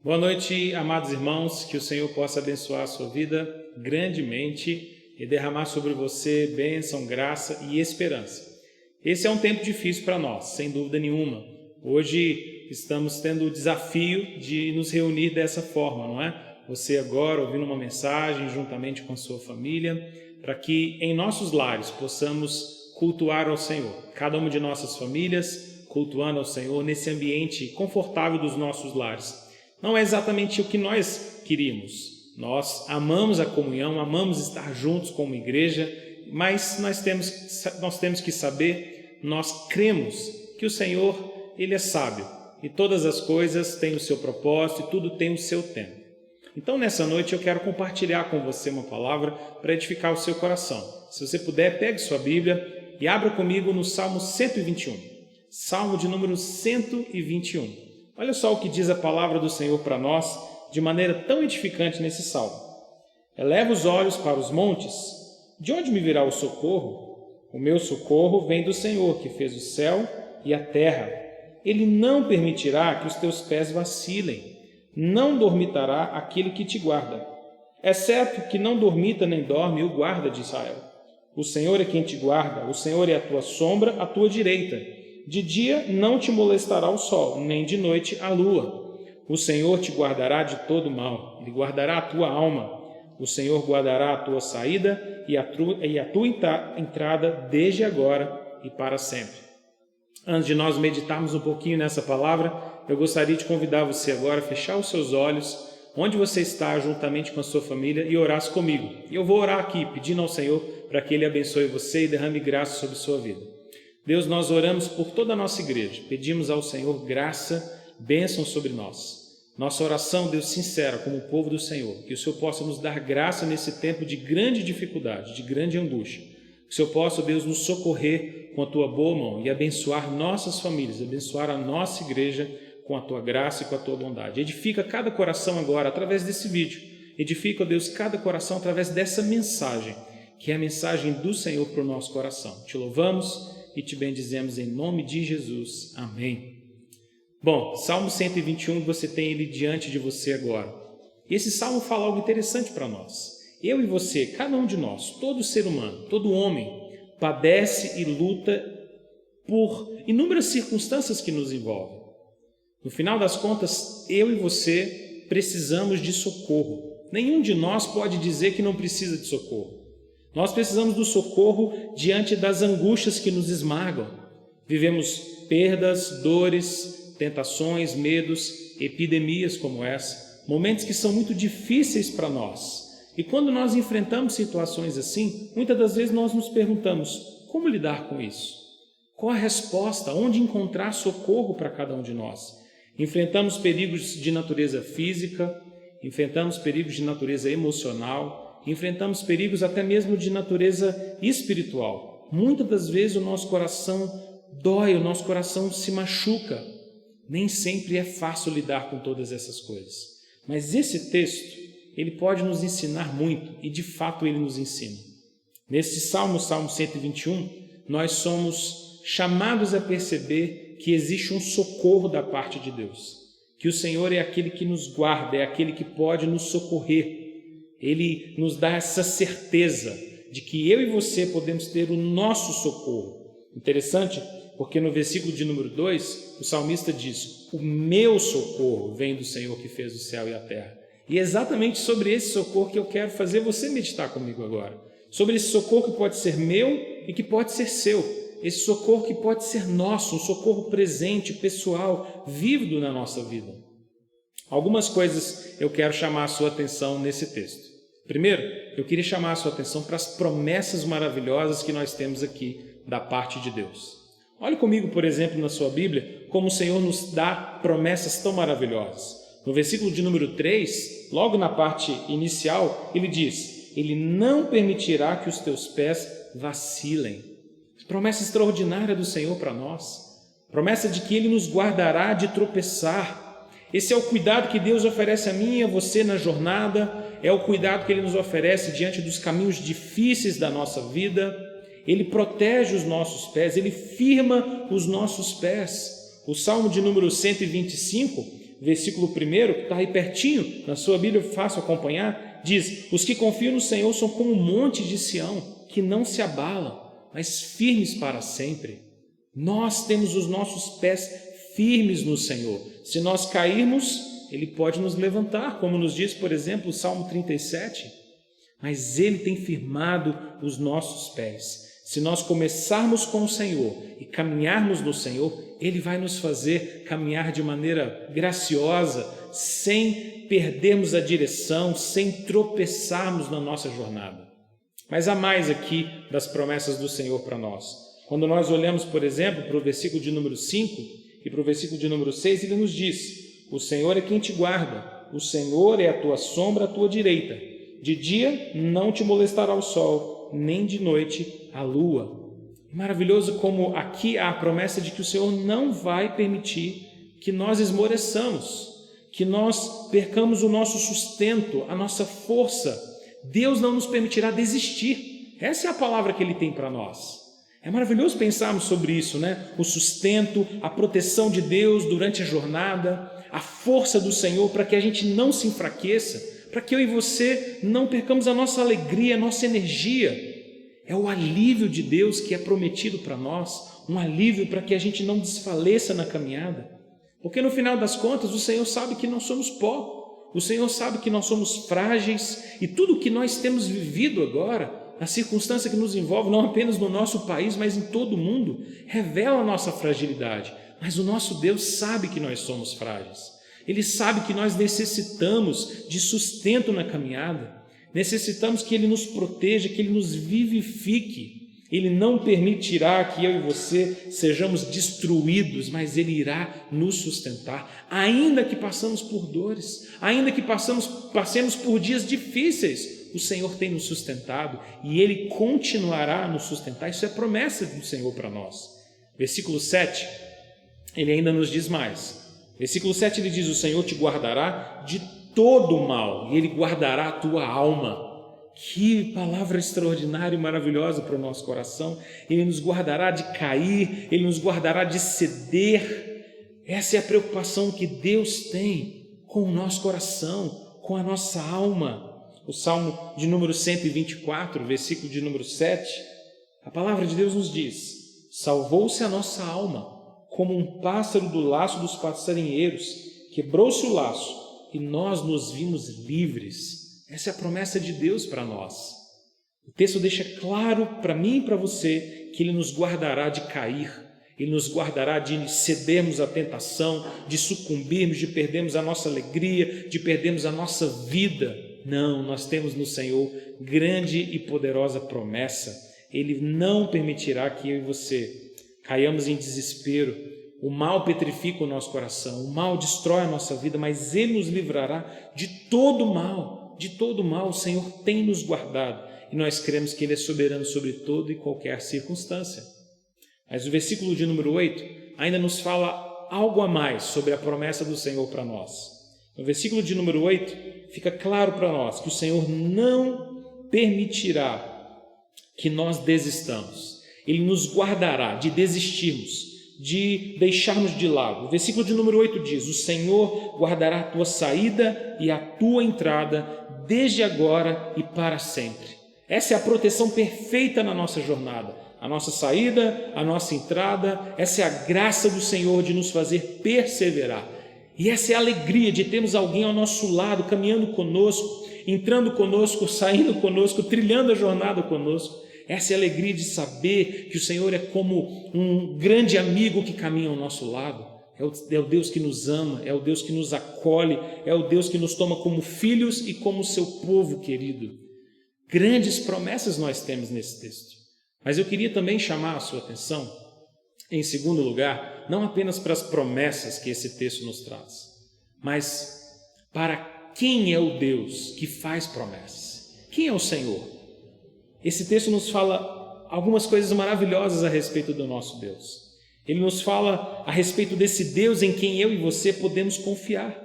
Boa noite, amados irmãos, que o Senhor possa abençoar a sua vida grandemente e derramar sobre você bênção, graça e esperança. Esse é um tempo difícil para nós, sem dúvida nenhuma. Hoje estamos tendo o desafio de nos reunir dessa forma, não é? Você agora ouvindo uma mensagem juntamente com a sua família, para que em nossos lares possamos cultuar ao Senhor. Cada uma de nossas famílias cultuando ao Senhor nesse ambiente confortável dos nossos lares. Não é exatamente o que nós queríamos. Nós amamos a comunhão, amamos estar juntos como igreja, mas nós temos que saber, nós cremos que o Senhor, Ele é sábio e todas as coisas têm o seu propósito e tudo tem o seu tempo. Então, nessa noite, eu quero compartilhar com você uma palavra para edificar o seu coração. Se você puder, pegue sua Bíblia e abra comigo no Salmo 121. Salmo de número 121. Olha só o que diz a palavra do Senhor para nós de maneira tão edificante nesse salmo. Eleva os olhos para os montes. De onde me virá o socorro? O meu socorro vem do Senhor, que fez o céu e a terra. Ele não permitirá que os teus pés vacilem. Não dormitará aquele que te guarda. É certo que não dormita nem dorme o guarda de Israel. O Senhor é quem te guarda, o Senhor é a tua sombra, à tua direita. De dia não te molestará o sol, nem de noite a lua. O Senhor te guardará de todo mal, Ele guardará a tua alma. O Senhor guardará a tua saída e a tua entrada desde agora e para sempre. Antes de nós meditarmos um pouquinho nessa palavra, eu gostaria de convidar você agora a fechar os seus olhos, onde você está juntamente com a sua família, e orasse comigo. E eu vou orar aqui, pedindo ao Senhor para que Ele abençoe você e derrame graça sobre a sua vida. Deus, nós oramos por toda a nossa igreja, pedimos ao Senhor graça, bênção sobre nós. Nossa oração, Deus, sincera, como o povo do Senhor, que o Senhor possa nos dar graça nesse tempo de grande dificuldade, de grande angústia. Que o Senhor possa, Deus, nos socorrer com a Tua boa mão e abençoar nossas famílias, abençoar a nossa igreja com a Tua graça e com a Tua bondade. Edifica cada coração agora através desse vídeo. Edifica, ó Deus, cada coração através dessa mensagem, que é a mensagem do Senhor para o nosso coração. Te louvamos e te bendizemos em nome de Jesus. Amém. Bom, Salmo 121, você tem ele diante de você agora. E esse salmo fala algo interessante para nós. Eu e você, cada um de nós, todo ser humano, todo homem, padece e luta por inúmeras circunstâncias que nos envolvem. No final das contas, eu e você precisamos de socorro. Nenhum de nós pode dizer que não precisa de socorro. Nós precisamos do socorro diante das angústias que nos esmagam. Vivemos perdas, dores, tentações, medos, epidemias como essa, momentos que são muito difíceis para nós. E quando nós enfrentamos situações assim, muitas das vezes nós nos perguntamos, como lidar com isso? Qual a resposta? Onde encontrar socorro para cada um de nós? Enfrentamos perigos de natureza física, enfrentamos perigos de natureza emocional, enfrentamos perigos até mesmo de natureza espiritual. Muitas das vezes o nosso coração dói, o nosso coração se machuca. Nem sempre é fácil lidar com todas essas coisas. Mas esse texto, ele pode nos ensinar muito, e de fato ele nos ensina. Nesse Salmo 121, nós somos chamados a perceber que existe um socorro da parte de Deus. Que o Senhor é aquele que nos guarda, é aquele que pode nos socorrer. Ele nos dá essa certeza de que eu e você podemos ter o nosso socorro. Interessante, porque no versículo de número 2, o salmista diz, o meu socorro vem do Senhor que fez o céu e a terra. E é exatamente sobre esse socorro que eu quero fazer você meditar comigo agora. Sobre esse socorro que pode ser meu e que pode ser seu. Esse socorro que pode ser nosso, um socorro presente, pessoal, vívido na nossa vida. Algumas coisas eu quero chamar a sua atenção nesse texto. Primeiro, eu queria chamar a sua atenção para as promessas maravilhosas que nós temos aqui da parte de Deus. Olhe comigo, por exemplo, na sua Bíblia, como o Senhor nos dá promessas tão maravilhosas. No versículo de número 3, logo na parte inicial, ele diz, Ele não permitirá que os teus pés vacilem. Promessa extraordinária do Senhor para nós. Promessa de que Ele nos guardará de tropeçar. Esse é o cuidado que Deus oferece a mim e a você na jornada, é o cuidado que Ele nos oferece diante dos caminhos difíceis da nossa vida. Ele protege os nossos pés, Ele firma os nossos pés. O Salmo de número 125 versículo 1, que está aí pertinho, na sua Bíblia, fácil acompanhar, diz: os que confiam no Senhor são como um monte de Sião, que não se abalam, mas firmes para sempre. Nós temos os nossos pés firmes no Senhor. Se nós cairmos, Ele pode nos levantar, como nos diz, por exemplo, o Salmo 37. Mas Ele tem firmado os nossos pés. Se nós começarmos com o Senhor e caminharmos no Senhor, Ele vai nos fazer caminhar de maneira graciosa, sem perdermos a direção, sem tropeçarmos na nossa jornada. Mas há mais aqui das promessas do Senhor para nós. Quando nós olhamos, por exemplo, para o versículo de número 5 e para o versículo de número 6, Ele nos diz: o Senhor é quem te guarda, o Senhor é a tua sombra à tua direita. De dia não te molestará o sol, nem de noite a lua. Maravilhoso como aqui há a promessa de que o Senhor não vai permitir que nós esmoreçamos, que nós percamos o nosso sustento, a nossa força. Deus não nos permitirá desistir. Essa é a palavra que Ele tem para nós. É maravilhoso pensarmos sobre isso, né? O sustento, a proteção de Deus durante a jornada, a força do Senhor para que a gente não se enfraqueça, para que eu e você não percamos a nossa alegria, a nossa energia. É o alívio de Deus que é prometido para nós, um alívio para que a gente não desfaleça na caminhada. Porque no final das contas o Senhor sabe que nós somos pó, o Senhor sabe que nós somos frágeis e tudo o que nós temos vivido agora, a circunstância que nos envolve, não apenas no nosso país, mas em todo o mundo, revela a nossa fragilidade. Mas o nosso Deus sabe que nós somos frágeis. Ele sabe que nós necessitamos de sustento na caminhada, necessitamos que Ele nos proteja, que Ele nos vivifique. Ele não permitirá que eu e você sejamos destruídos, mas Ele irá nos sustentar, ainda que passamos por dores, ainda que passemos por dias difíceis, o Senhor tem nos sustentado e Ele continuará a nos sustentar. Isso é promessa do Senhor para nós. Versículo 7, Ele ainda nos diz mais. Versículo 7 Ele diz: o Senhor te guardará de todo o mal e Ele guardará a tua alma. Que palavra extraordinária e maravilhosa para o nosso coração. Ele nos guardará de cair, Ele nos guardará de ceder. Essa é a preocupação que Deus tem com o nosso coração, com a nossa alma. O Salmo de número 124, versículo de número 7, a palavra de Deus nos diz: salvou-se a nossa alma, como um pássaro do laço dos passarinheiros, quebrou-se o laço e nós nos vimos livres. Essa é a promessa de Deus para nós. O texto deixa claro para mim e para você que Ele nos guardará de cair, Ele nos guardará de cedermos à tentação, de sucumbirmos, de perdermos a nossa alegria, de perdermos a nossa vida. Não, nós temos no Senhor grande e poderosa promessa. Ele não permitirá que eu e você caiamos em desespero. O mal petrifica o nosso coração, o mal destrói a nossa vida, mas Ele nos livrará de todo o mal. De todo o mal o Senhor tem nos guardado e nós cremos que Ele é soberano sobre toda e qualquer circunstância. Mas o versículo de número 8 ainda nos fala algo a mais sobre a promessa do Senhor para nós. No versículo de número 8 fica claro para nós que o Senhor não permitirá que nós desistamos. Ele nos guardará de desistirmos, de deixarmos de lado. O versículo de número 8 diz: o Senhor guardará a tua saída e a tua entrada desde agora e para sempre. Essa é a proteção perfeita na nossa jornada. A nossa saída, a nossa entrada, essa é a graça do Senhor de nos fazer perseverar. E essa é a alegria de termos alguém ao nosso lado, caminhando conosco, entrando conosco, saindo conosco, trilhando a jornada conosco. Essa é a alegria de saber que o Senhor é como um grande amigo que caminha ao nosso lado. É o Deus que nos ama, é o Deus que nos acolhe, é o Deus que nos toma como filhos e como seu povo querido. Grandes promessas nós temos nesse texto. Mas eu queria também chamar a sua atenção, em segundo lugar, não apenas para as promessas que esse texto nos traz, mas para quem é o Deus que faz promessas. Quem é o Senhor? Esse texto nos fala algumas coisas maravilhosas a respeito do nosso Deus. Ele nos fala a respeito desse Deus em quem eu e você podemos confiar.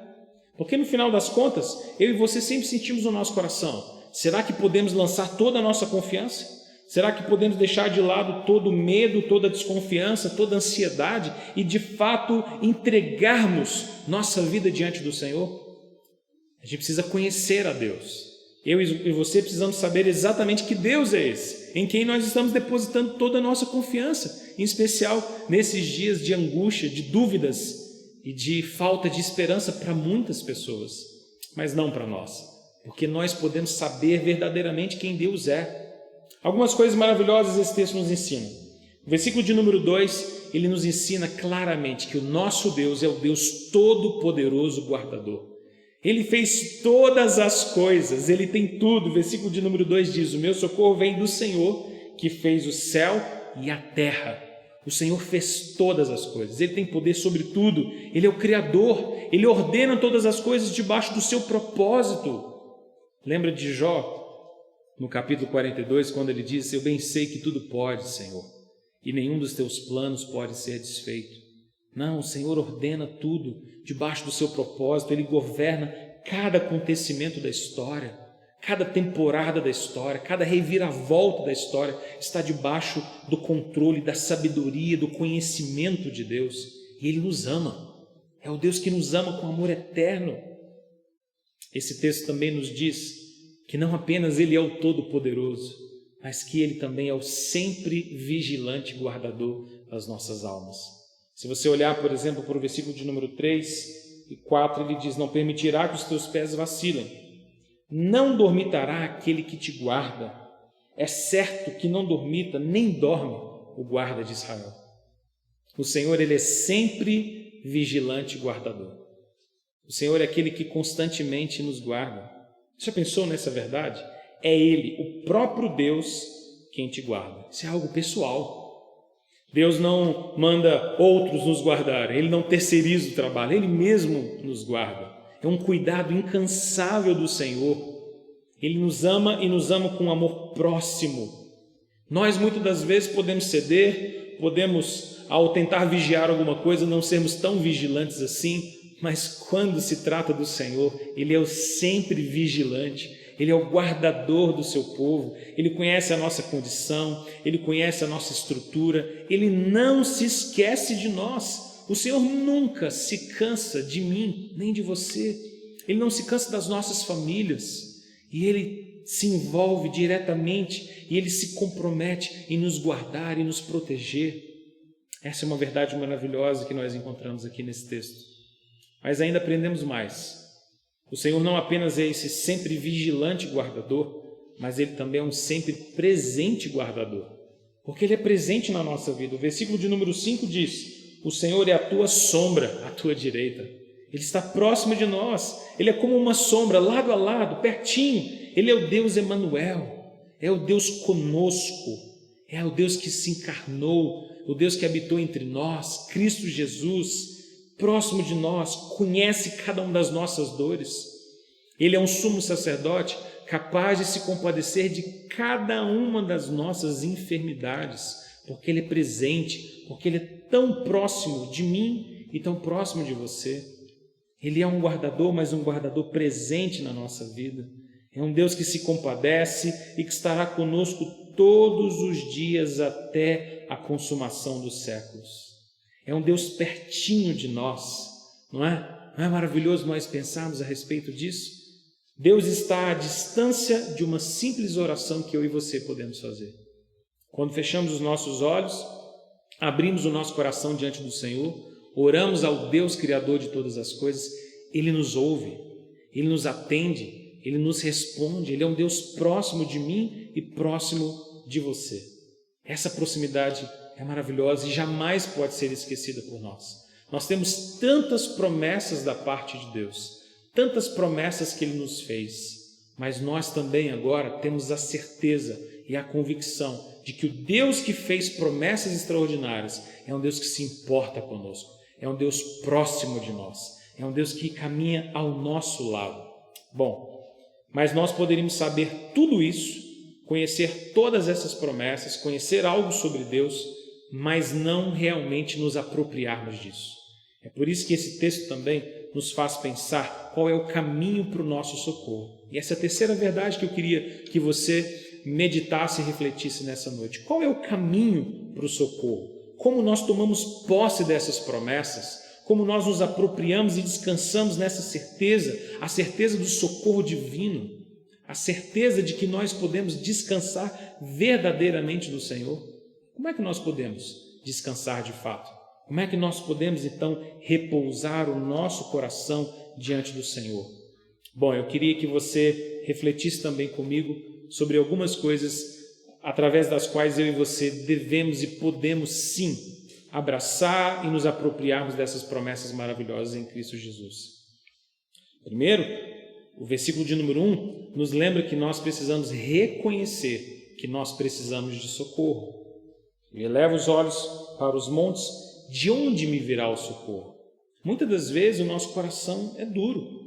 Porque no final das contas, eu e você sempre sentimos no nosso coração: será que podemos lançar toda a nossa confiança? Será que podemos deixar de lado todo o medo, toda a desconfiança, toda a ansiedade e de fato entregarmos nossa vida diante do Senhor? A gente precisa conhecer a Deus. Eu e você precisamos saber exatamente que Deus é esse, em quem nós estamos depositando toda a nossa confiança, em especial nesses dias de angústia, de dúvidas e de falta de esperança para muitas pessoas, mas não para nós, porque nós podemos saber verdadeiramente quem Deus é. Algumas coisas maravilhosas esse texto nos ensina. O versículo de número 2, ele nos ensina claramente que o nosso Deus é o Deus todo-poderoso guardador. Ele fez todas as coisas, ele tem tudo. O versículo de número 2 diz: o meu socorro vem do Senhor, que fez o céu e a terra. O Senhor fez todas as coisas, ele tem poder sobre tudo, ele é o Criador, ele ordena todas as coisas debaixo do seu propósito. Lembra de Jó, no capítulo 42, quando ele diz: eu bem sei que tudo pode, Senhor, e nenhum dos teus planos pode ser desfeito. Não, o Senhor ordena tudo debaixo do seu propósito, ele governa cada acontecimento da história, cada temporada da história, cada reviravolta da história está debaixo do controle, da sabedoria, do conhecimento de Deus. E ele nos ama, é o Deus que nos ama com amor eterno. Esse texto também nos diz que não apenas ele é o Todo-Poderoso, mas que ele também é o sempre vigilante guardador das nossas almas. Se você olhar, por exemplo, para o versículo de número 3 e 4, ele diz: não permitirá que os teus pés vacilem, não dormitará aquele que te guarda. É certo que não dormita, nem dorme o guarda de Israel. O Senhor, ele é sempre vigilante guardador. O Senhor é aquele que constantemente nos guarda. Você já pensou nessa verdade? É ele, o próprio Deus, quem te guarda. Isso é algo pessoal. Deus não manda outros nos guardar, ele não terceiriza o trabalho, ele mesmo nos guarda. É um cuidado incansável do Senhor. Ele nos ama e nos ama com um amor próximo. Nós muitas das vezes podemos ceder, podemos, ao tentar vigiar alguma coisa, não sermos tão vigilantes assim, mas quando se trata do Senhor, ele é o sempre vigilante. Ele é o guardador do seu povo, ele conhece a nossa condição, ele conhece a nossa estrutura, ele não se esquece de nós. O Senhor nunca se cansa de mim, nem de você. Ele não se cansa das nossas famílias e ele se envolve diretamente e ele se compromete em nos guardar e nos proteger. Essa é uma verdade maravilhosa que nós encontramos aqui nesse texto. Mas ainda aprendemos mais. O Senhor não apenas é esse sempre vigilante guardador, mas ele também é um sempre presente guardador, porque ele é presente na nossa vida. O versículo de número 5 diz: o Senhor é a tua sombra à tua direita. Ele está próximo de nós, ele é como uma sombra, lado a lado, pertinho. Ele é o Deus Emanuel, é o Deus conosco, é o Deus que se encarnou, o Deus que habitou entre nós, Cristo Jesus, próximo de nós, conhece cada uma das nossas dores. Ele é um sumo sacerdote capaz de se compadecer de cada uma das nossas enfermidades, porque ele é presente, porque ele é tão próximo de mim e tão próximo de você. Ele é um guardador, mas um guardador presente na nossa vida. É um Deus que se compadece e que estará conosco todos os dias até a consumação dos séculos. É um Deus pertinho de nós, não é? Não é maravilhoso nós pensarmos a respeito disso? Deus está à distância de uma simples oração que eu e você podemos fazer. Quando fechamos os nossos olhos, abrimos o nosso coração diante do Senhor, oramos ao Deus Criador de todas as coisas, Ele nos ouve, Ele nos atende, Ele nos responde, Ele é um Deus próximo de mim e próximo de você. Essa proximidade é maravilhosa e jamais pode ser esquecida por nós. Nós temos tantas promessas da parte de Deus, tantas promessas que Ele nos fez, mas nós também agora temos a certeza e a convicção de que o Deus que fez promessas extraordinárias é um Deus que se importa conosco, é um Deus próximo de nós, é um Deus que caminha ao nosso lado. Bom, mas nós poderíamos saber tudo isso, conhecer todas essas promessas, conhecer algo sobre Deus, mas não realmente nos apropriarmos disso. É por isso que esse texto também nos faz pensar qual é o caminho para o nosso socorro. E essa é a terceira verdade que eu queria que você meditasse e refletisse nessa noite. Qual é o caminho para o socorro? Como nós tomamos posse dessas promessas? Como nós nos apropriamos e descansamos nessa certeza, a certeza do socorro divino, a certeza de que nós podemos descansar verdadeiramente do Senhor? Como é que nós podemos descansar de fato? Como é que nós podemos, então, repousar o nosso coração diante do Senhor? Bom, eu queria que você refletisse também comigo sobre algumas coisas através das quais eu e você devemos e podemos, sim, abraçar e nos apropriarmos dessas promessas maravilhosas em Cristo Jesus. Primeiro, o versículo de número 1 nos lembra que nós precisamos reconhecer que nós precisamos de socorro. Eu elevo os olhos para os montes, de onde me virá o socorro? Muitas das vezes o nosso coração é duro.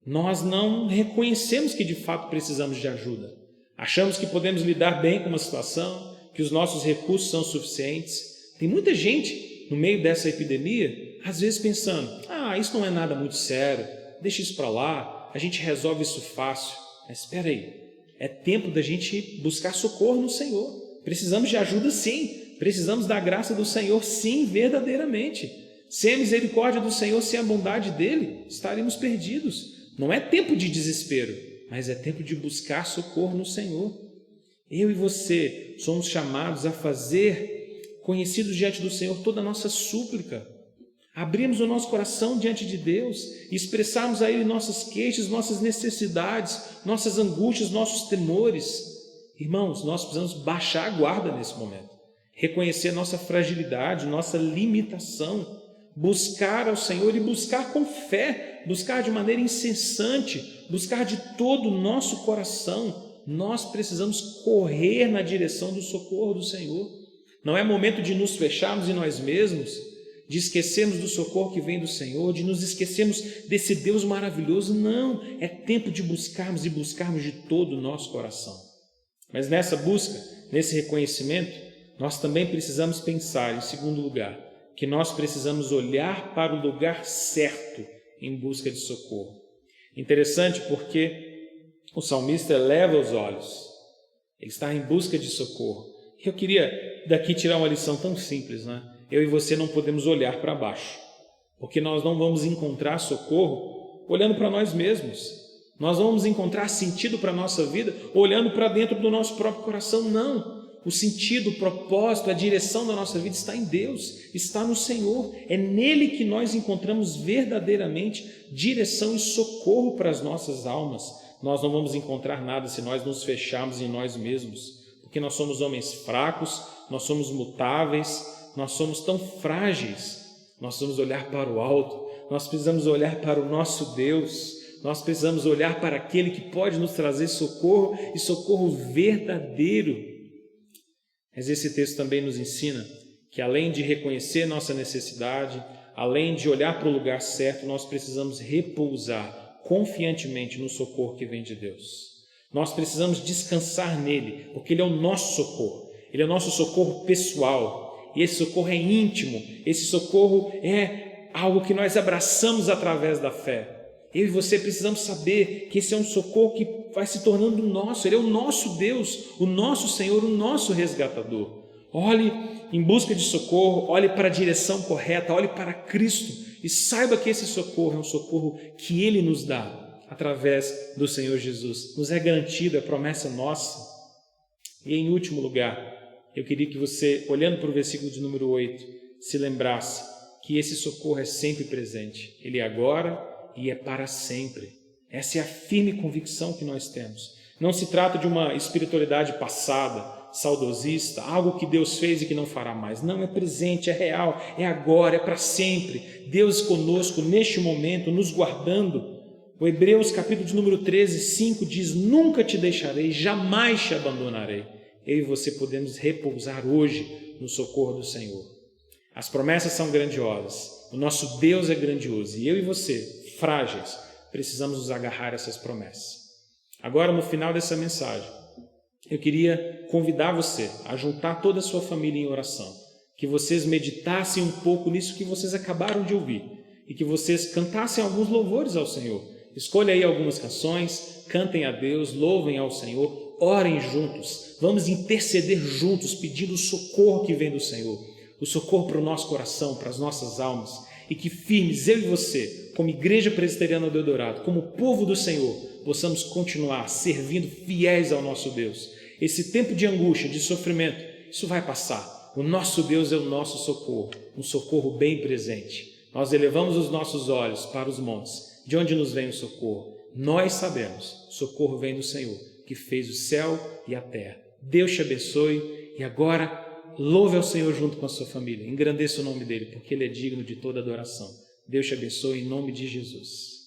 Nós não reconhecemos que de fato precisamos de ajuda. Achamos que podemos lidar bem com uma situação, que os nossos recursos são suficientes. Tem muita gente no meio dessa epidemia, às vezes pensando, isso não é nada muito sério, deixa isso para lá, a gente resolve isso fácil. Mas espera aí, é tempo da gente buscar socorro no Senhor. Precisamos de ajuda sim, precisamos da graça do Senhor sim, verdadeiramente. Sem a misericórdia do Senhor, sem a bondade dEle, estaremos perdidos. Não é tempo de desespero, mas é tempo de buscar socorro no Senhor. Eu e você somos chamados a fazer conhecidos diante do Senhor toda a nossa súplica. Abrirmos o nosso coração diante de Deus e expressarmos a Ele nossas queixas, nossas necessidades, nossas angústias, nossos temores. Irmãos, nós precisamos baixar a guarda nesse momento, reconhecer nossa fragilidade, nossa limitação, buscar ao Senhor e buscar com fé, buscar de maneira incessante, buscar de todo o nosso coração. Nós precisamos correr na direção do socorro do Senhor. Não é momento de nos fecharmos em nós mesmos, de esquecermos do socorro que vem do Senhor, de nos esquecermos desse Deus maravilhoso. Não, é tempo de buscarmos e buscarmos de todo o nosso coração. Mas nessa busca, nesse reconhecimento, nós também precisamos pensar, em segundo lugar, que nós precisamos olhar para o lugar certo em busca de socorro. Interessante porque o salmista eleva os olhos, ele está em busca de socorro. Eu queria daqui tirar uma lição tão simples, né? Eu e você não podemos olhar para baixo, porque nós não vamos encontrar socorro olhando para nós mesmos. Nós não vamos encontrar sentido para a nossa vida olhando para dentro do nosso próprio coração, não. O sentido, o propósito, a direção da nossa vida está em Deus, está no Senhor. É nele que nós encontramos verdadeiramente direção e socorro para as nossas almas. Nós não vamos encontrar nada se nós nos fecharmos em nós mesmos, porque nós somos homens fracos, nós somos mutáveis, nós somos tão frágeis. Nós precisamos olhar para o alto, nós precisamos olhar para o nosso Deus. Nós precisamos olhar para aquele que pode nos trazer socorro e socorro verdadeiro. Mas esse texto também nos ensina que além de reconhecer nossa necessidade, além de olhar para o lugar certo, nós precisamos repousar confiantemente no socorro que vem de Deus. Nós precisamos descansar nele, porque ele é o nosso socorro. Ele é o nosso socorro pessoal. E esse socorro é íntimo. Esse socorro é algo que nós abraçamos através da fé. Eu e você precisamos saber que esse é um socorro que vai se tornando nosso. Ele é o nosso Deus, o nosso Senhor, o nosso resgatador. Olhe em busca de socorro, olhe para a direção correta, olhe para Cristo e saiba que esse socorro é um socorro que Ele nos dá através do Senhor Jesus. Nos é garantido, é promessa nossa. E em último lugar, eu queria que você, olhando para o versículo de número 8, se lembrasse que esse socorro é sempre presente. Ele é agora e é para sempre. Essa é a firme convicção que nós temos. Não se trata de uma espiritualidade passada, saudosista, algo que Deus fez e que não fará mais. Não, é presente, é real, é agora, é para sempre. Deus conosco neste momento, nos guardando. O Hebreus capítulo de número 13, 5 diz: nunca te deixarei, jamais te abandonarei. Eu e você podemos repousar hoje no socorro do Senhor. As promessas são grandiosas, o nosso Deus é grandioso e eu e você, frágeis, precisamos nos agarrar a essas promessas. Agora, no final dessa mensagem, eu queria convidar você a juntar toda a sua família em oração, que vocês meditassem um pouco nisso que vocês acabaram de ouvir e que vocês cantassem alguns louvores ao Senhor. Escolha aí algumas canções, cantem a Deus, louvem ao Senhor, orem juntos, vamos interceder juntos, pedindo o socorro que vem do Senhor, o socorro para o nosso coração, para as nossas almas, e que firmes, eu e você, como Igreja Presbiteriana do Eldorado, como povo do Senhor, possamos continuar servindo fiéis ao nosso Deus. Esse tempo de angústia, de sofrimento, isso vai passar. O nosso Deus é o nosso socorro, um socorro bem presente. Nós elevamos os nossos olhos para os montes, de onde nos vem o socorro. Nós sabemos, o socorro vem do Senhor, que fez o céu e a terra. Deus te abençoe e agora louve ao Senhor junto com a sua família. Engrandeça o nome dele, porque ele é digno de toda adoração. Deus te abençoe em nome de Jesus.